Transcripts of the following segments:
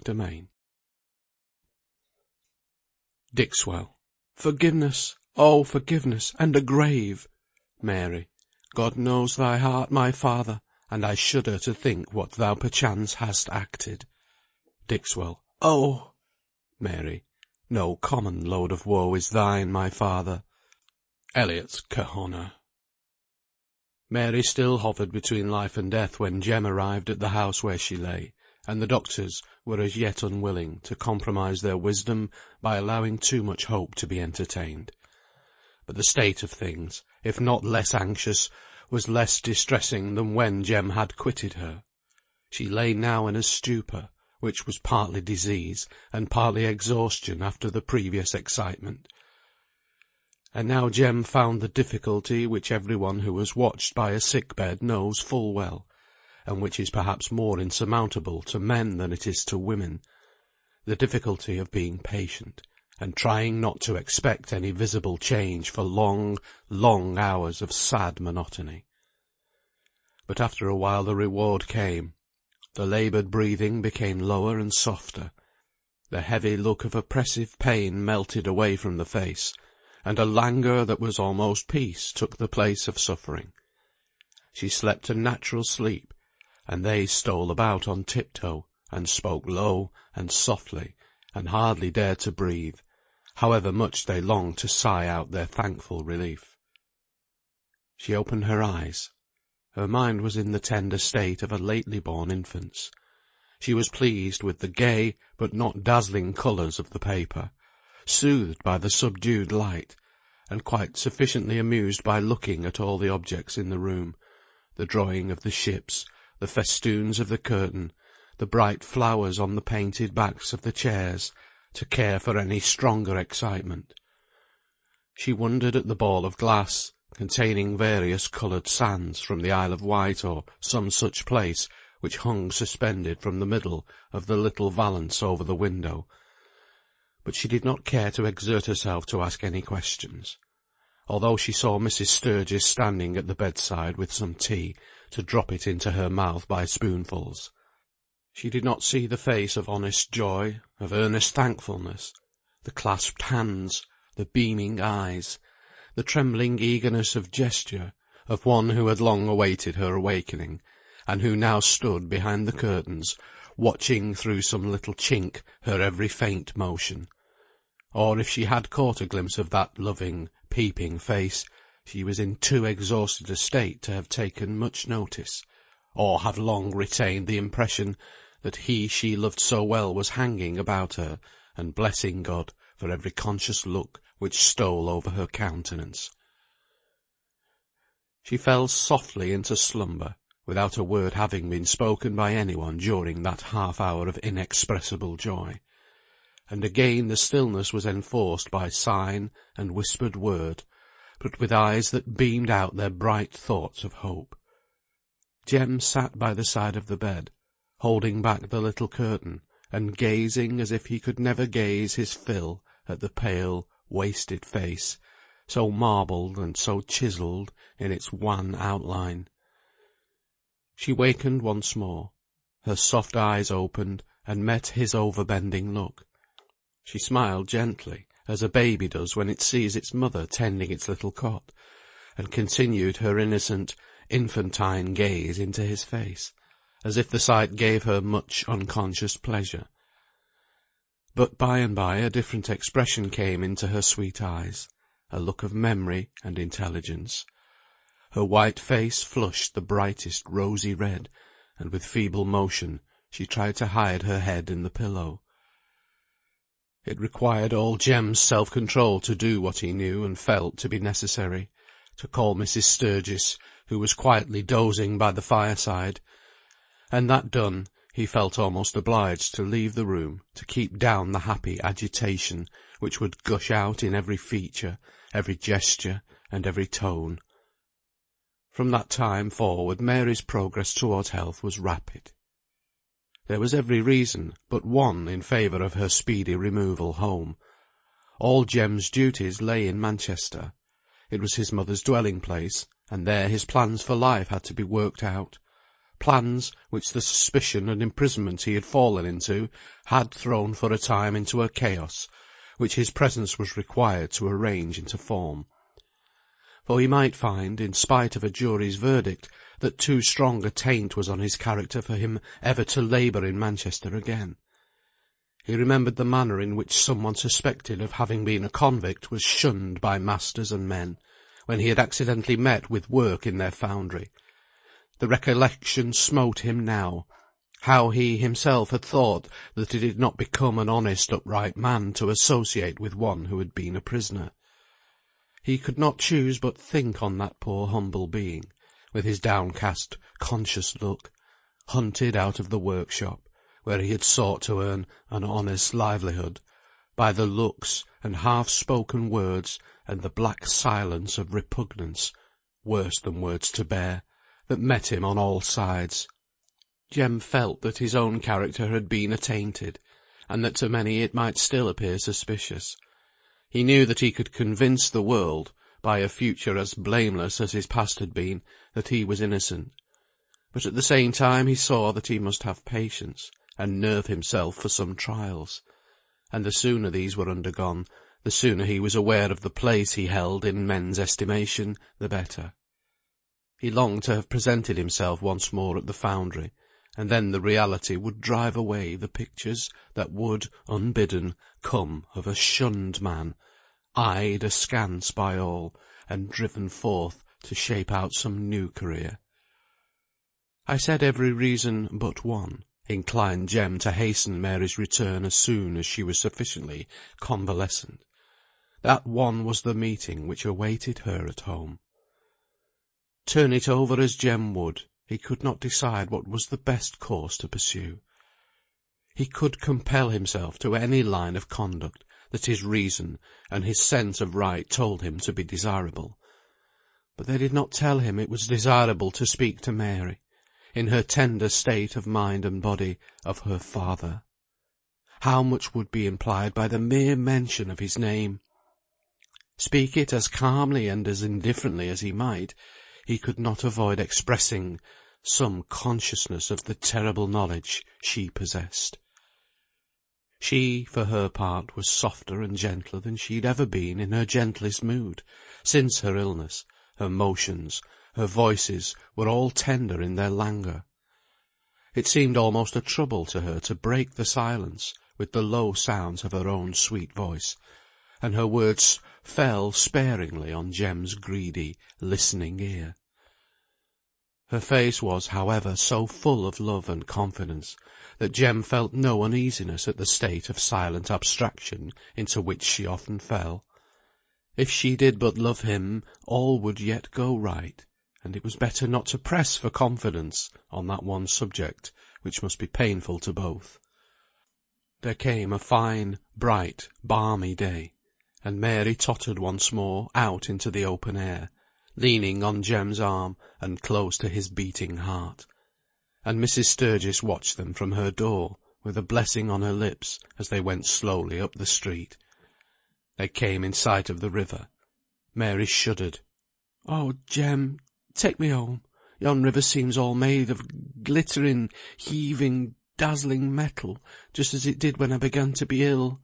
domain. Dixwell. Forgiveness, oh, forgiveness, and a grave! Mary. God knows thy heart, my father, and I shudder to think what thou perchance hast acted. Dixwell. Oh! Mary. No common load of woe is thine, my father. Eliot's Kahona. Mary still hovered between life and death when Jem arrived at the house where she lay, and the doctors were as yet unwilling to compromise their wisdom by allowing too much hope to be entertained. But the state of things, if not less anxious, was less distressing than when Jem had quitted her. She lay now in a stupor, which was partly disease and partly exhaustion after the previous excitement. And now Jem found the difficulty which every one who has watched by a sick bed knows full well, and which is perhaps more insurmountable to men than it is to women, the difficulty of being patient, and trying not to expect any visible change for long, long hours of sad monotony. But after a while the reward came. The laboured breathing became lower and softer. The heavy look of oppressive pain melted away from the face, and a languor that was almost peace took the place of suffering. She slept a natural sleep, and they stole about on tiptoe, and spoke low and softly, and hardly dared to breathe, however much they longed to sigh out their thankful relief. She opened her eyes. Her mind was in the tender state of a lately born infant's. She was pleased with the gay but not dazzling colours of the paper, soothed by the subdued light, and quite sufficiently amused by looking at all the objects in the room, the drawing of the ships, the festoons of the curtain, the bright flowers on the painted backs of the chairs, to care for any stronger excitement. She wondered at the ball of glass, containing various coloured sands from the Isle of Wight or some such place, which hung suspended from the middle of the little valance over the window. But she did not care to exert herself to ask any questions, although she saw Mrs. Sturgis standing at the bedside with some tea, to drop it into her mouth by spoonfuls. She did not see the face of honest joy, of earnest thankfulness, the clasped hands, the beaming eyes, the trembling eagerness of gesture of one who had long awaited her awakening, and who now stood behind the curtains, watching through some little chink her every faint motion. Or if she had caught a glimpse of that loving, peeping face, she was in too exhausted a state to have taken much notice, or have long retained the impression that he she loved so well was hanging about her, and blessing God for every conscious look which stole over her countenance. She fell softly into slumber, without a word having been spoken by any one during that half-hour of inexpressible joy. And again the stillness was enforced by sign and whispered word, but with eyes that beamed out their bright thoughts of hope. Jem sat by the side of the bed, holding back the little curtain, and gazing as if he could never gaze his fill at the pale, wasted face, so marbled and so chiselled in its wan outline. She wakened once more. Her soft eyes opened, and met his overbending look. She smiled gently, as a baby does when it sees its mother tending its little cot, and continued her innocent, infantine gaze into his face, as if the sight gave her much unconscious pleasure. But by and by a different expression came into her sweet eyes, a look of memory and intelligence. Her white face flushed the brightest rosy red, and with feeble motion she tried to hide her head in the pillow. It required all Jem's self-control to do what he knew and felt to be necessary, to call Mrs. Sturgis, who was quietly dozing by the fireside, and that done, he felt almost obliged to leave the room to keep down the happy agitation which would gush out in every feature, every gesture, and every tone. From that time forward Mary's progress towards health was rapid. There was every reason but one in favour of her speedy removal home. All Jem's duties lay in Manchester. It was his mother's dwelling place, and there his plans for life had to be worked out. plans which the suspicion and imprisonment he had fallen into had thrown for a time into a chaos, which his presence was required to arrange into form. For he might find, in spite of a jury's verdict, that too strong a taint was on his character for him ever to labour in Manchester again. He remembered the manner in which someone suspected of having been a convict was shunned by masters and men, when he had accidentally met with work in their foundry. The recollection smote him now, how he himself had thought that it did not become an honest upright man to associate with one who had been a prisoner. He could not choose but think on that poor humble being, with his downcast, conscious look, hunted out of the workshop, where he had sought to earn an honest livelihood, by the looks and half-spoken words and the black silence of repugnance, worse than words to bear, that met him on all sides. Jem felt that his own character had been attainted, and that to many it might still appear suspicious. He knew that he could convince the world, by a future as blameless as his past had been, that he was innocent. But at the same time he saw that he must have patience, and nerve himself for some trials, and the sooner these were undergone, the sooner he was aware of the place he held in men's estimation, the better. He longed to have presented himself once more at the foundry, and then the reality would drive away the pictures that would, unbidden, come of a shunned man, eyed askance by all, and driven forth to shape out some new career. I said every reason but one inclined Jem to hasten Mary's return as soon as she was sufficiently convalescent. That one was the meeting which awaited her at home. Turn it over as Jem would, he could not decide what was the best course to pursue. He could compel himself to any line of conduct that his reason and his sense of right told him to be desirable. But they did not tell him it was desirable to speak to Mary, in her tender state of mind and body, of her father. How much would be implied by the mere mention of his name? Speak it as calmly and as indifferently as he might, he could not avoid expressing some consciousness of the terrible knowledge she possessed. She, for her part, was softer and gentler than she had ever been in her gentlest mood. Since her illness, her motions, her voices were all tender in their languor. It seemed almost a trouble to her to break the silence with the low sounds of her own sweet voice, and her words fell sparingly on Jem's greedy, listening ear. Her face was, however, so full of love and confidence, that Jem felt no uneasiness at the state of silent abstraction into which she often fell. If she did but love him, all would yet go right, and it was better not to press for confidence on that one subject, which must be painful to both. There came a fine, bright, balmy day, and Mary tottered once more out into the open air, leaning on Jem's arm and close to his beating heart, and Mrs. Sturgis watched them from her door, with a blessing on her lips, as they went slowly up the street. They came in sight of the river. Mary shuddered. "Oh, Jem, take me home. Yon river seems all made of glittering, heaving, dazzling metal, just as it did when I began to be ill."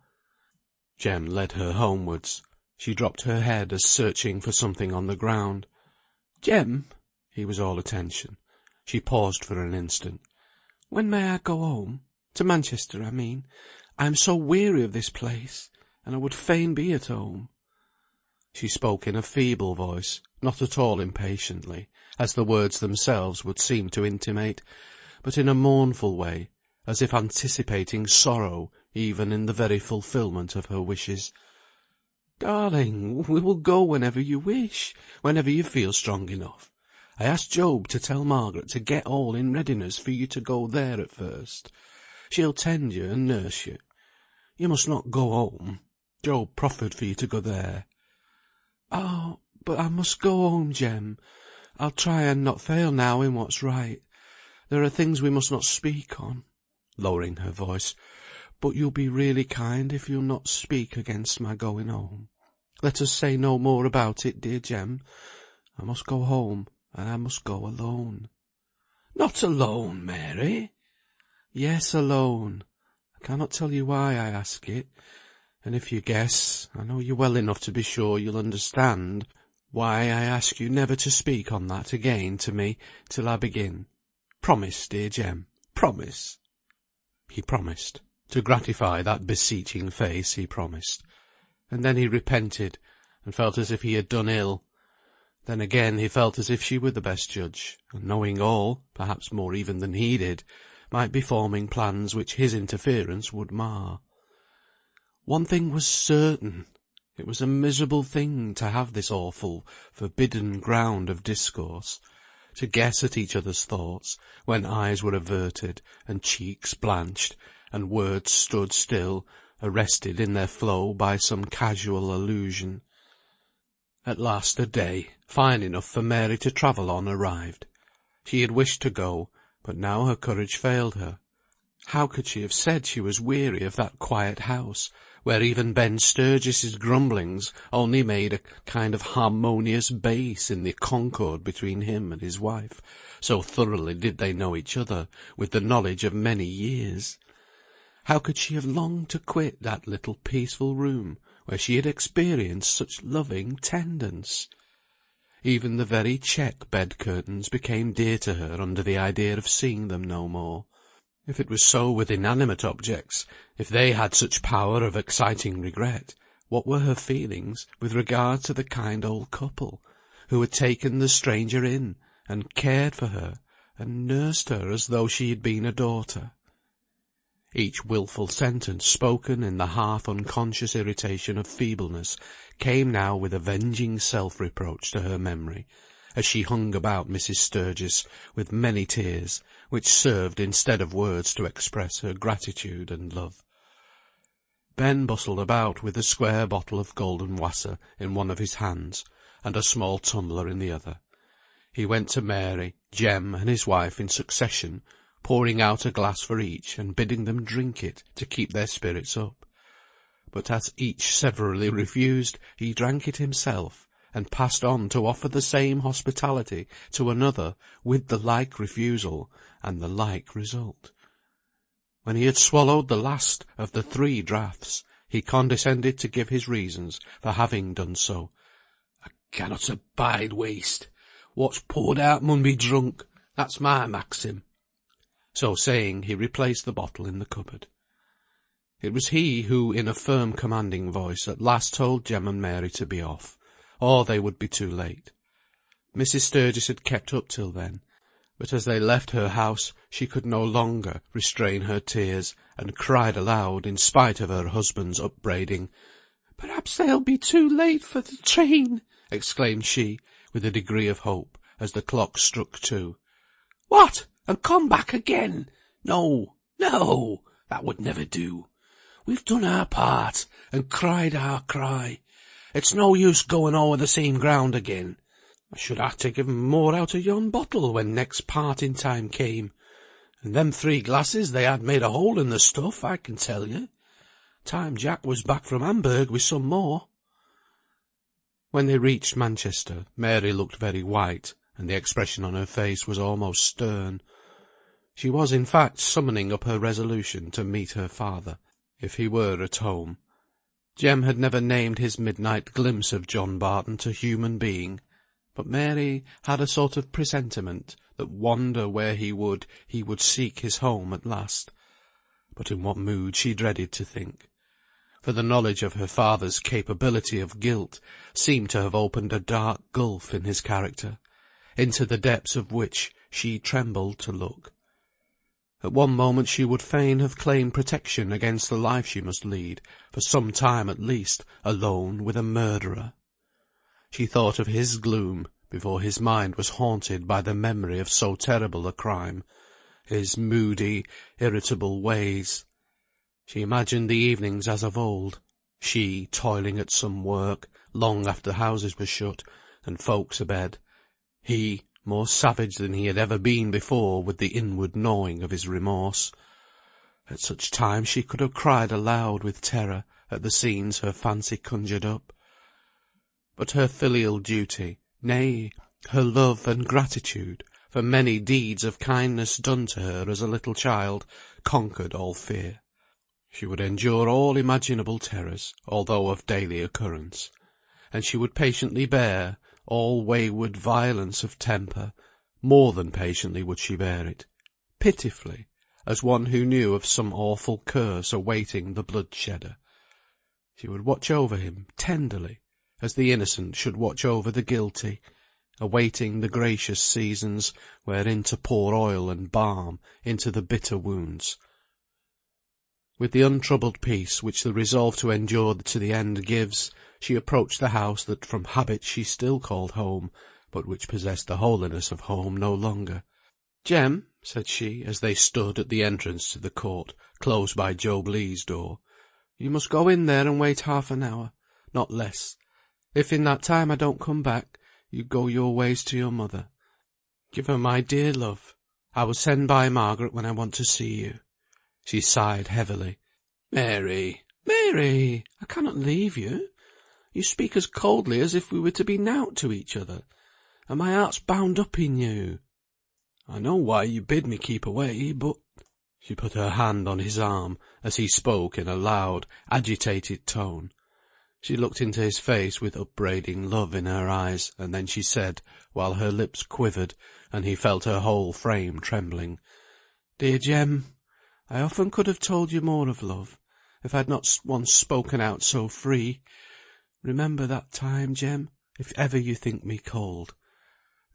Jem led her homewards. She dropped her head as searching for something on the ground. "Jem!" He was all attention. She paused for an instant. "When may I go home? To Manchester, I mean. I am so weary of this place, and I would fain be at home." She spoke in a feeble voice, not at all impatiently, as the words themselves would seem to intimate, but in a mournful way, as if anticipating sorrow even in the very fulfilment of her wishes. "Darling, we will go whenever you wish, whenever you feel strong enough. I asked Job to tell Margaret to get all in readiness for you to go there at first. She'll tend you and nurse you. You must not go home. Job proffered for you to go there." "Oh, but I must go home, Jem. I'll try and not fail now in what's right. There are things we must not speak on," lowering her voice, "but you'll be really kind if you'll not speak against my going home. Let us say no more about it, dear Jem. I must go home, and I must go alone." Not alone, Mary?" "Yes, alone. I cannot tell you why I ask it, and if you guess, I know you well enough to be sure you'll understand why I ask you never to speak on that again to me till I begin. Promise, dear Jem, promise." He promised. To gratify that beseeching face he promised. And then he repented, and felt as if he had done ill. Then again he felt as if she were the best judge, and knowing all, perhaps more even than he did, might be forming plans which his interference would mar. One thing was certain. It was a miserable thing to have this awful, forbidden ground of discourse, to guess at each other's thoughts, when eyes were averted, and cheeks blanched, and words stood still, arrested in their flow by some casual allusion. At last a day, fine enough for Mary to travel on, arrived. She had wished to go, but now her courage failed her. How could she have said she was weary of that quiet house, where even Ben Sturgis's grumblings only made a kind of harmonious bass in the concord between him and his wife, so thoroughly did they know each other, with the knowledge of many years? How could she have longed to quit that little peaceful room, where she had experienced such loving tendance? Even the very check bed curtains became dear to her under the idea of seeing them no more. If it was so with inanimate objects, if they had such power of exciting regret, what were her feelings with regard to the kind old couple, who had taken the stranger in, and cared for her, and nursed her as though she had been a daughter? Each wilful sentence spoken in the half-unconscious irritation of feebleness came now with avenging self-reproach to her memory, as she hung about Mrs. Sturgis with many tears, which served instead of words to express her gratitude and love. Ben bustled about with a square bottle of golden wasser in one of his hands, and a small tumbler in the other. He went to Mary, Jem, and his wife in succession, pouring out a glass for each, and bidding them drink it to keep their spirits up. But as each severally refused, he drank it himself, and passed on to offer the same hospitality to another with the like refusal, and the like result. When he had swallowed the last of the 3 draughts, he condescended to give his reasons for having done so. "I cannot abide waste. What's poured out mun be drunk. That's my maxim." So saying, he replaced the bottle in the cupboard. It was he who, in a firm commanding voice, at last told Jem and Mary to be off, or they would be too late. Mrs. Sturgis had kept up till then, but as they left her house she could no longer restrain her tears, and cried aloud, in spite of her husband's upbraiding. "Perhaps they'll be too late for the train," exclaimed she, with a degree of hope, as the clock struck 2. "What, and come back again? No, no, that would never do. We've done our part, and cried our cry. It's no use going over the same ground again. I should have to give 'em more out of yon bottle when next parting time came. And them 3 glasses they had made a hole in the stuff, I can tell you. Time Jack was back from Hamburg with some more." When they reached Manchester, Mary looked very white, and the expression on her face was almost stern. She was, in fact, summoning up her resolution to meet her father, if he were at home. Jem had never named his midnight glimpse of John Barton to human being, but Mary had a sort of presentiment that wander where he would seek his home at last. But in what mood she dreaded to think. For the knowledge of her father's capability of guilt seemed to have opened a dark gulf in his character, into the depths of which she trembled to look. At one moment she would fain have claimed protection against the life she must lead, for some time at least, alone with a murderer. She thought of his gloom, before his mind was haunted by the memory of so terrible a crime, his moody, irritable ways. She imagined the evenings as of old, she toiling at some work, long after houses were shut, and folks abed, he more savage than he had ever been before with the inward gnawing of his remorse. At such times she could have cried aloud with terror at the scenes her fancy conjured up. But her filial duty, nay, her love and gratitude, for many deeds of kindness done to her as a little child conquered all fear. She would endure all imaginable terrors, although of daily occurrence, and she would patiently bear all wayward violence of temper. More than patiently would she bear it, pitifully, as one who knew of some awful curse awaiting the bloodshedder. She would watch over him tenderly, as the innocent should watch over the guilty, awaiting the gracious seasons wherein to pour oil and balm into the bitter wounds. With the untroubled peace which the resolve to endure to the end gives, she approached the house that from habit she still called home, but which possessed the holiness of home no longer. "Jem," said she, as they stood at the entrance to the court, close by Job Legh's door, "you must go in there and wait half an hour, not less. If in that time I don't come back, you go your ways to your mother. Give her my dear love. I will send by Margaret when I want to see you." She sighed heavily. "Mary, Mary, I cannot leave you. You speak as coldly as if we were to be nought to each other, and my heart's bound up in you. I know why you bid me keep away, but—" She put her hand on his arm, as he spoke in a loud, agitated tone. She looked into his face with upbraiding love in her eyes, and then she said, while her lips quivered, and he felt her whole frame trembling, "Dear Jem, I often could have told you more of love, if I had not once spoken out so free. Remember that time, Jem, if ever you think me cold.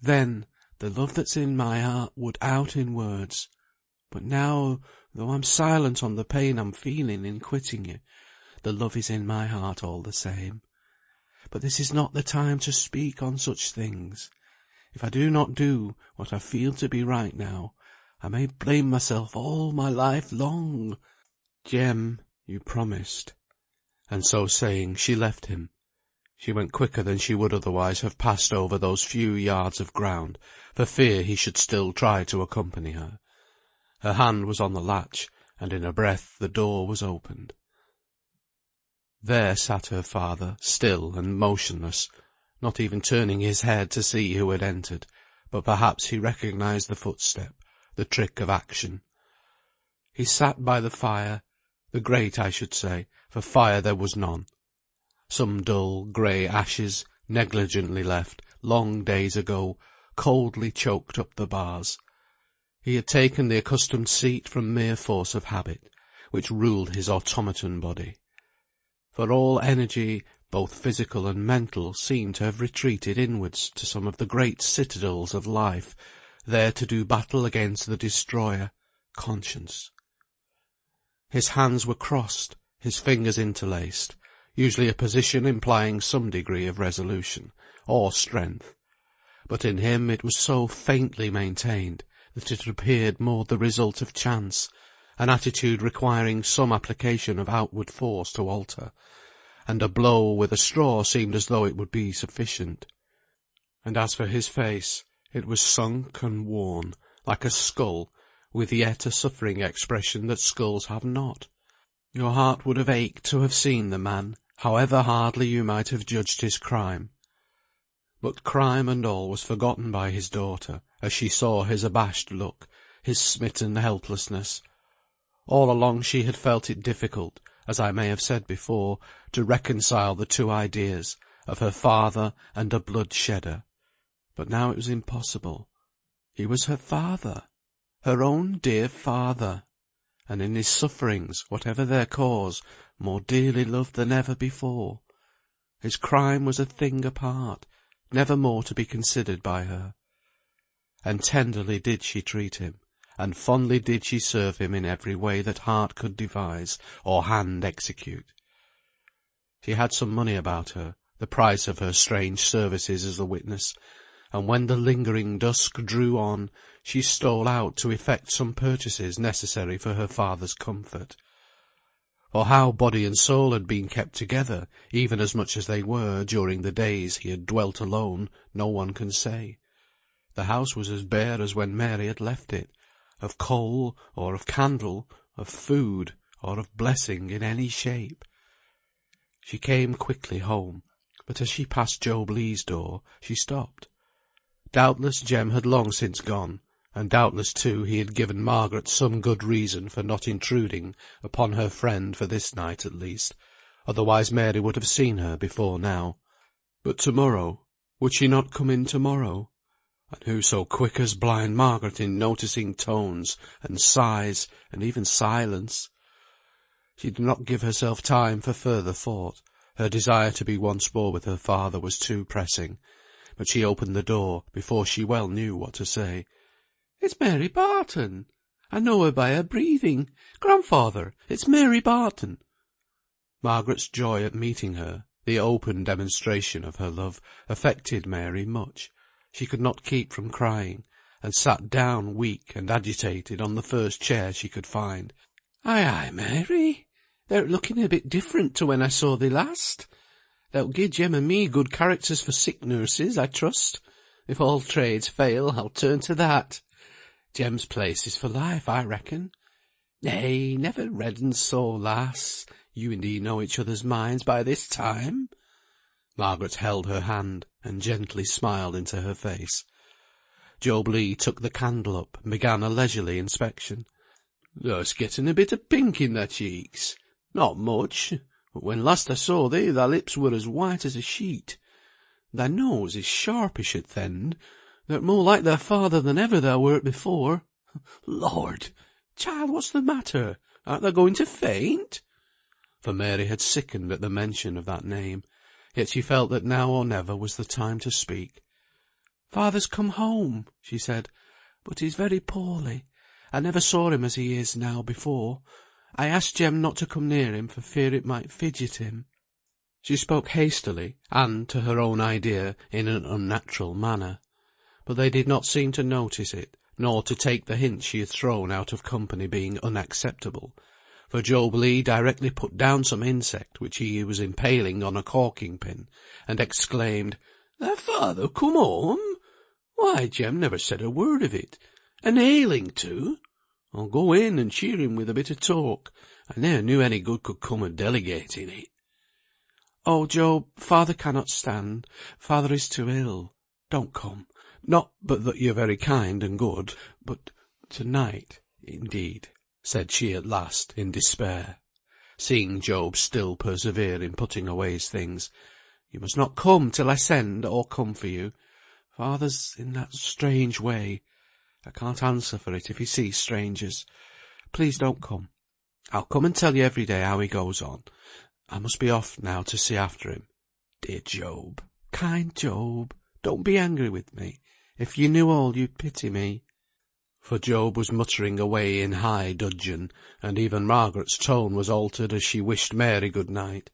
Then the love that's in my heart would out in words. But now, though I'm silent on the pain I'm feeling in quitting you, the love is in my heart all the same. But this is not the time to speak on such things. If I do not do what I feel to be right now, I may blame myself all my life long. Jem, you promised." And so saying, she left him. She went quicker than she would otherwise have passed over those few yards of ground, for fear he should still try to accompany her. Her hand was on the latch, and in a breath the door was opened. There sat her father, still and motionless, not even turning his head to see who had entered, but perhaps he recognised the footstep, the trick of action. He sat by the fire, the grate I should say, for fire there was none. Some dull, grey ashes, negligently left, long days ago, coldly choked up the bars. He had taken the accustomed seat from mere force of habit, which ruled his automaton body. For all energy, both physical and mental, seemed to have retreated inwards to some of the great citadels of life, there to do battle against the destroyer, conscience. His hands were crossed, his fingers interlaced, usually a position implying some degree of resolution, or strength. But in him it was so faintly maintained, that it appeared more the result of chance, an attitude requiring some application of outward force to alter, and a blow with a straw seemed as though it would be sufficient. And as for his face, it was sunk and worn, like a skull, with yet a suffering expression that skulls have not. Your heart would have ached to have seen the man, however hardly you might have judged his crime. But crime and all was forgotten by his daughter, as she saw his abashed look, his smitten helplessness. All along she had felt it difficult, as I may have said before, to reconcile the two ideas, of her father and a blood-shedder. But now it was impossible. He was her father, her own dear father, and in his sufferings, whatever their cause, more dearly loved than ever before. His crime was a thing apart, never more to be considered by her. And tenderly did she treat him, and fondly did she serve him in every way that heart could devise, or hand execute. She had some money about her, the price of her strange services as a witness, and when the lingering dusk drew on, she stole out to effect some purchases necessary for her father's comfort. For how body and soul had been kept together, even as much as they were, during the days he had dwelt alone, no one can say. The house was as bare as when Mary had left it, of coal, or of candle, of food, or of blessing in any shape. She came quickly home, but as she passed Job Legh's door, she stopped. Doubtless Jem had long since gone, and doubtless too he had given Margaret some good reason for not intruding upon her friend for this night at least, otherwise Mary would have seen her before now. But to-morrow, would she not come in to-morrow? And who so quick as blind Margaret in noticing tones, and sighs, and even silence? She did not give herself time for further thought. Her desire to be once more with her father was too pressing, but she opened the door before she well knew what to say. "It's Mary Barton! I know her by her breathing. Grandfather, it's Mary Barton!" Margaret's joy at meeting her, the open demonstration of her love, affected Mary much. She could not keep from crying, and sat down weak and agitated on the first chair she could find. "Ay, ay, Mary, thou'rt looking a bit different to when I saw thee last. Thou'lt gie Jem and me good characters for sick nurses, I trust. If all trades fail, I'll turn to that. Jem's place is for life, I reckon. Nay, never redden so, lass. You and he know each other's minds by this time." Margaret held her hand, and gently smiled into her face. Job Legh took the candle up, and began a leisurely inspection. "Thou'st getting a bit of pink in thy cheeks. Not much, but when last I saw thee, thy lips were as white as a sheet. Thy nose is sharpish at th' end. Thou'rt more like thy father than ever thou wert before. Lord! Child, what's the matter? Art thou going to faint?" For Mary had sickened at the mention of that name, yet she felt that now or never was the time to speak. "Father's come home," she said, "but he's very poorly. I never saw him as he is now before. I asked Jem not to come near him for fear it might fidget him." She spoke hastily, and, to her own idea, in an unnatural manner. But they did not seem to notice it, nor to take the hint she had thrown out of company being unacceptable, for Job Legh directly put down some insect which he was impaling on a corking pin, and exclaimed, "Thy father come home? Why, Jem never said a word of it. And ailing too. I'll go in and cheer him with a bit of talk. I ne'er knew any good could come of delegating it." "Oh, Job, father cannot stand. Father is too ill. Don't come. Not but that you're very kind and good, but to-night, indeed," said she at last, in despair. Seeing Job still persevere in putting away his things, "You must not come till I send or come for you. Father's in that strange way. I can't answer for it if he sees strangers. Please don't come. I'll come and tell you every day how he goes on. I must be off now to see after him. Dear Job, kind Job, don't be angry with me. If you knew all, you'd pity me." For Job was muttering away in high dudgeon, and even Margaret's tone was altered as she wished Mary good night.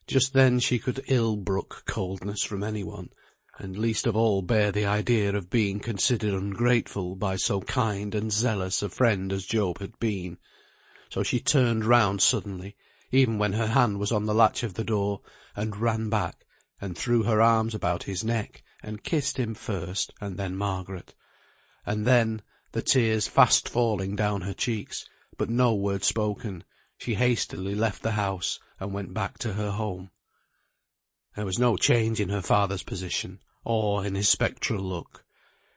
Just then she could ill brook coldness from any one, and least of all bear the idea of being considered ungrateful by so kind and zealous a friend as Job had been. So she turned round suddenly, even when her hand was on the latch of the door, and ran back, and threw her arms about his neck, and kissed him first, and then Margaret. And then, the tears fast falling down her cheeks, but no word spoken, she hastily left the house, and went back to her home. There was no change in her father's position, or in his spectral look.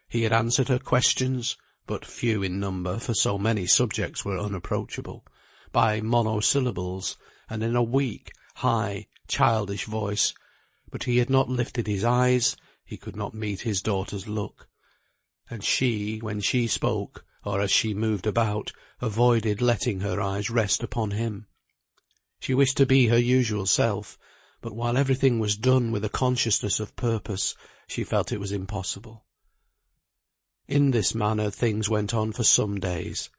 He had answered her questions, but few in number, for so many subjects were unapproachable, by monosyllables, and in a weak, high, childish voice, but he had not lifted his eyes, he could not meet his daughter's look. And she, when she spoke, or as she moved about, avoided letting her eyes rest upon him. She wished to be her usual self, but while everything was done with a consciousness of purpose, she felt it was impossible. In this manner things went on for some days.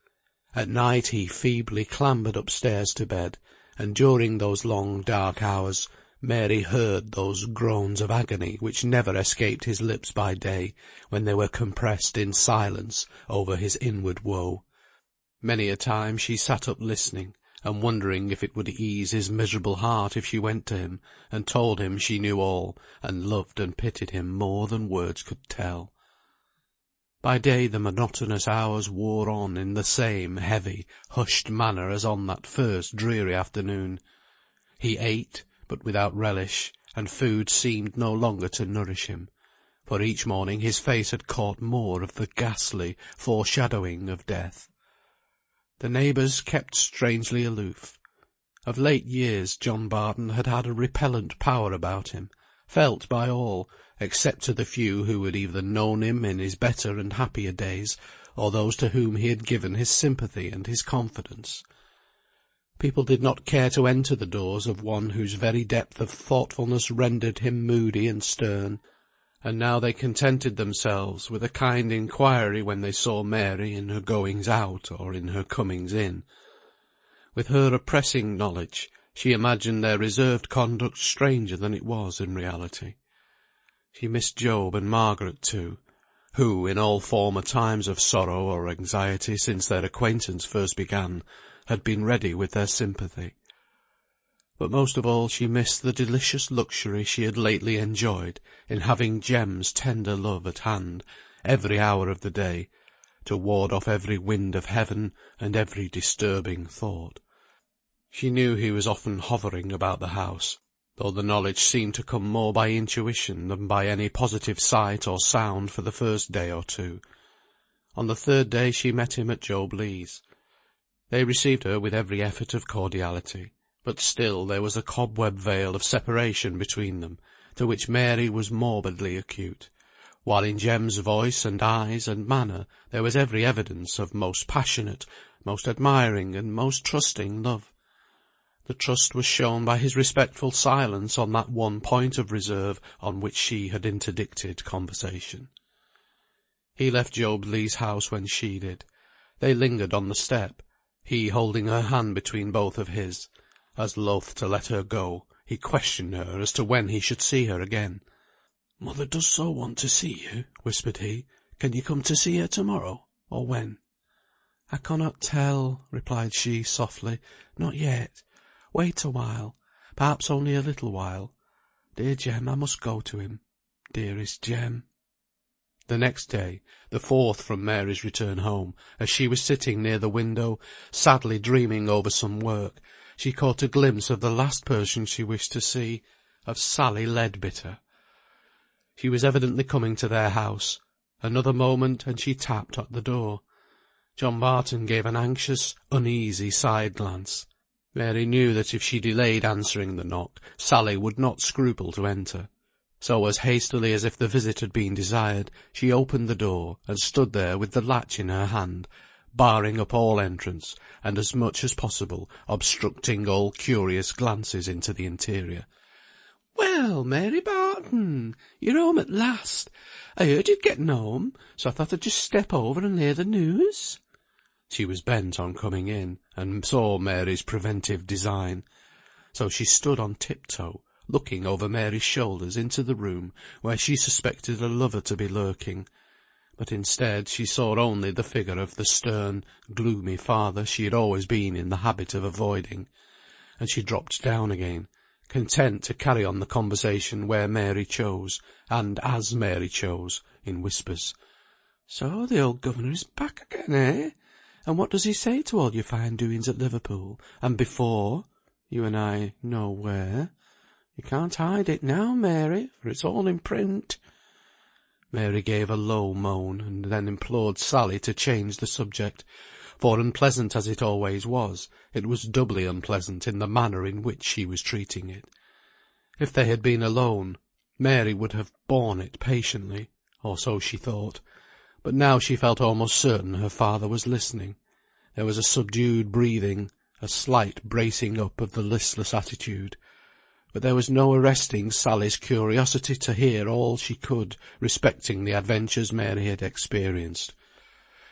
At night he feebly clambered upstairs to bed, and during those long dark hours, Mary heard those groans of agony which never escaped his lips by day, when they were compressed in silence over his inward woe. Many a time she sat up listening, and wondering if it would ease his miserable heart if she went to him, and told him she knew all, and loved and pitied him more than words could tell. By day the monotonous hours wore on in the same heavy, hushed manner as on that first dreary afternoon. He ate, but without relish, and food seemed no longer to nourish him, for each morning his face had caught more of the ghastly foreshadowing of death. The neighbours kept strangely aloof. Of late years John Barton had had a repellent power about him, felt by all, except to the few who had either known him in his better and happier days, or those to whom he had given his sympathy and his confidence. People did not care to enter the doors of one whose very depth of thoughtfulness rendered him moody and stern, and now they contented themselves with a kind inquiry when they saw Mary in her goings out or in her comings in. With her oppressing knowledge, she imagined their reserved conduct stranger than it was in reality. She missed Job and Margaret too, who, in all former times of sorrow or anxiety since their acquaintance first began, had been ready with their sympathy. But most of all she missed the delicious luxury she had lately enjoyed in having Jem's tender love at hand every hour of the day, to ward off every wind of heaven and every disturbing thought. She knew he was often hovering about the house, though the knowledge seemed to come more by intuition than by any positive sight or sound for the first day or two. On the third day she met him at Job Legh's. They received her with every effort of cordiality, but still there was a cobweb veil of separation between them, to which Mary was morbidly acute, while in Jem's voice and eyes and manner there was every evidence of most passionate, most admiring, and most trusting love. The trust was shown by his respectful silence on that one point of reserve on which she had interdicted conversation. He left Job Legh's house when she did. They lingered on the step, he holding her hand between both of his. As loath to let her go, he questioned her as to when he should see her again. "Mother does so want to see you," whispered he. "Can you come to see her to-morrow, or when?" "I cannot tell," replied she softly. "Not yet. Wait a while, perhaps only a little while. Dear Jem, I must go to him. Dearest Jem." The next day, the fourth from Mary's return home, as she was sitting near the window, sadly dreaming over some work, she caught a glimpse of the last person she wished to see, of Sally Leadbitter. She was evidently coming to their house. Another moment, and she tapped at the door. John Barton gave an anxious, uneasy side glance. Mary knew that if she delayed answering the knock, Sally would not scruple to enter. So, as hastily as if the visit had been desired, she opened the door, and stood there with the latch in her hand, barring up all entrance, and as much as possible obstructing all curious glances into the interior. "Well, Mary Barton, you're home at last. I heard you'd getting home, so I thought I'd just step over and hear the news." She was bent on coming in, and saw Mary's preventive design. So she stood on tiptoe, looking over Mary's shoulders into the room where she suspected a lover to be lurking. But instead she saw only the figure of the stern, gloomy father she had always been in the habit of avoiding, and she dropped down again, content to carry on the conversation where Mary chose, and as Mary chose, in whispers. "So the old governor is back again, eh? And what does he say to all your fine doings at Liverpool, and before, you and I know where? You can't hide it now, Mary, for it's all in print." Mary gave a low moan, and then implored Sally to change the subject, for unpleasant as it always was, it was doubly unpleasant in the manner in which she was treating it. If they had been alone, Mary would have borne it patiently, or so she thought, but now she felt almost certain her father was listening. There was a subdued breathing, a slight bracing up of the listless attitude. But there was no arresting Sally's curiosity to hear all she could respecting the adventures Mary had experienced.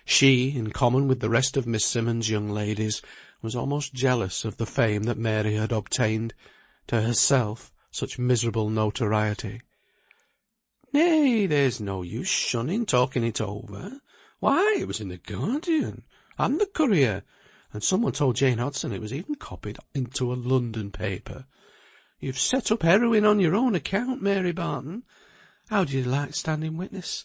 She, in common with the rest of Miss Simmonds' young ladies, was almost jealous of the fame that Mary had obtained, to herself such miserable notoriety. "Nay, there's no use shunning talking it over. Why, it was in the Guardian, and the Courier, and someone told Jane Hodson it was even copied into a London paper. You've set up heroin on your own account, Mary Barton. How do you like standing witness?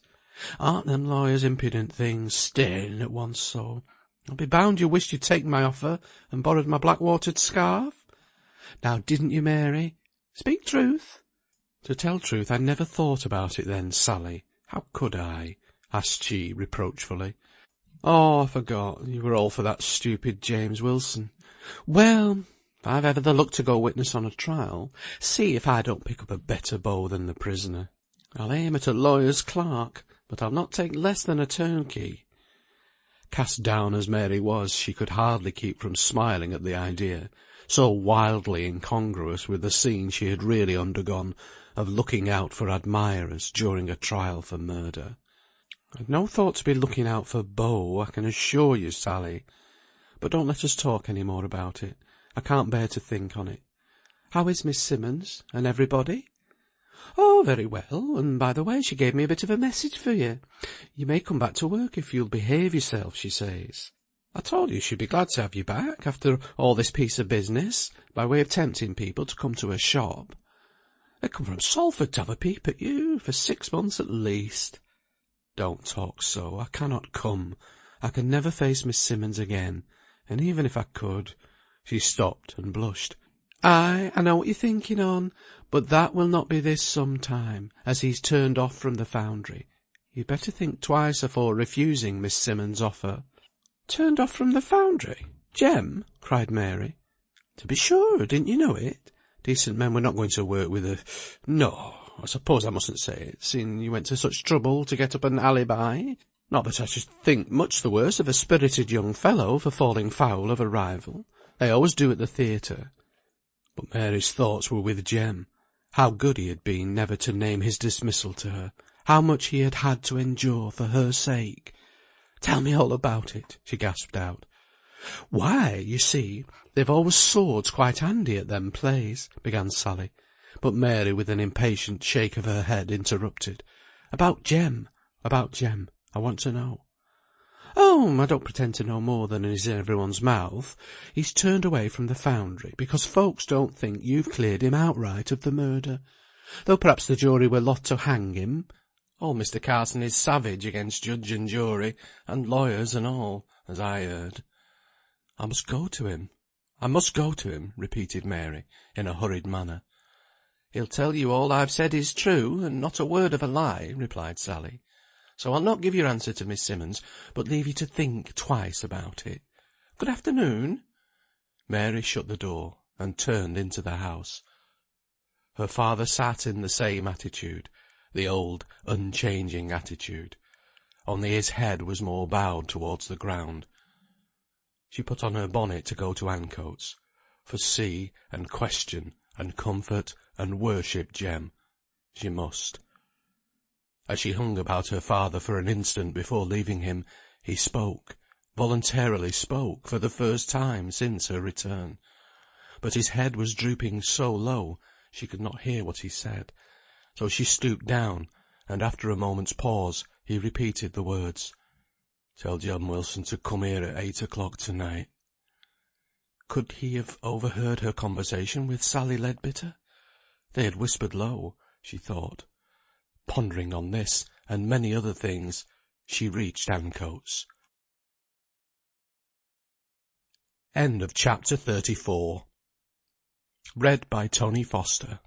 Aren't them lawyers impudent things, staring at one so? I'll be bound you wished you'd taken my offer and borrowed my black-watered scarf. Now didn't you, Mary? Speak truth." To tell truth, I never thought about it then, Sally. How could I? Asked she reproachfully. Oh, I forgot. You were all for that stupid James Wilson. Well, if I've ever the luck to go witness on a trial, see if I don't pick up a better beau than the prisoner. I'll aim at a lawyer's clerk, but I'll not take less than a turnkey. Cast down as Mary was, she could hardly keep from smiling at the idea, so wildly incongruous with the scene she had really undergone, of looking out for admirers during a trial for murder. I've no thought to be looking out for beaux, I can assure you, Sally. But don't let us talk any more about it. I can't bear to think on it. How is Miss Simmons, and everybody? Oh, very well, and by the way, she gave me a bit of a message for you. You may come back to work if you'll behave yourself, she says. I told you she'd be glad to have you back, after all this piece of business, by way of tempting people to come to her shop. They come from Salford to have a peep at you, for 6 months at least. Don't talk so, I cannot come. I can never face Miss Simmons again, and even if I could— She stopped and blushed. Ay, I know what you're thinking on, but that will not be this some time, as he's turned off from the foundry. You'd better think twice afore refusing Miss Simmons' offer. Turned off from the foundry? Jem? Cried Mary. To be sure, didn't you know it? Decent men were not going to work with a— No, I suppose I mustn't say it, seeing you went to such trouble to get up an alibi. Not that I should think much the worse of a spirited young fellow for falling foul of a rival. They always do at the theatre. But Mary's thoughts were with Jem. How good he had been never to name his dismissal to her. How much he had had to endure for her sake. Tell me all about it, she gasped out. Why, you see, they've always swords quite handy at them plays, began Sally. But Mary, with an impatient shake of her head, interrupted. About Jem. I want to know. Oh, I don't pretend to know more than is in everyone's mouth. He's turned away from the foundry, because folks don't think you've cleared him outright of the murder, though perhaps the jury were loth to hang him. Old Mr. Carson is savage against judge and jury, and lawyers and all, as I heard. I must go to him, repeated Mary, in a hurried manner. He'll tell you all I've said is true, and not a word of a lie, replied Sally. So I'll not give your answer to Miss Simmons, but leave you to think twice about it. Good afternoon. Mary shut the door, and turned into the house. Her father sat in the same attitude, the old, unchanging attitude, only his head was more bowed towards the ground. She put on her bonnet to go to Ancoats, for see, and question, and comfort, and worship Jem. She must. As she hung about her father for an instant before leaving him, he spoke, voluntarily spoke, for the first time since her return. But his head was drooping so low, she could not hear what he said. So she stooped down, and after a moment's pause, he repeated the words, Tell John Wilson to come here at 8 o'clock tonight. Could he have overheard her conversation with Sally Leadbitter? They had whispered low, she thought. Pondering on this, and many other things, she reached Ancoats. End of chapter 34. Read by Tony Foster.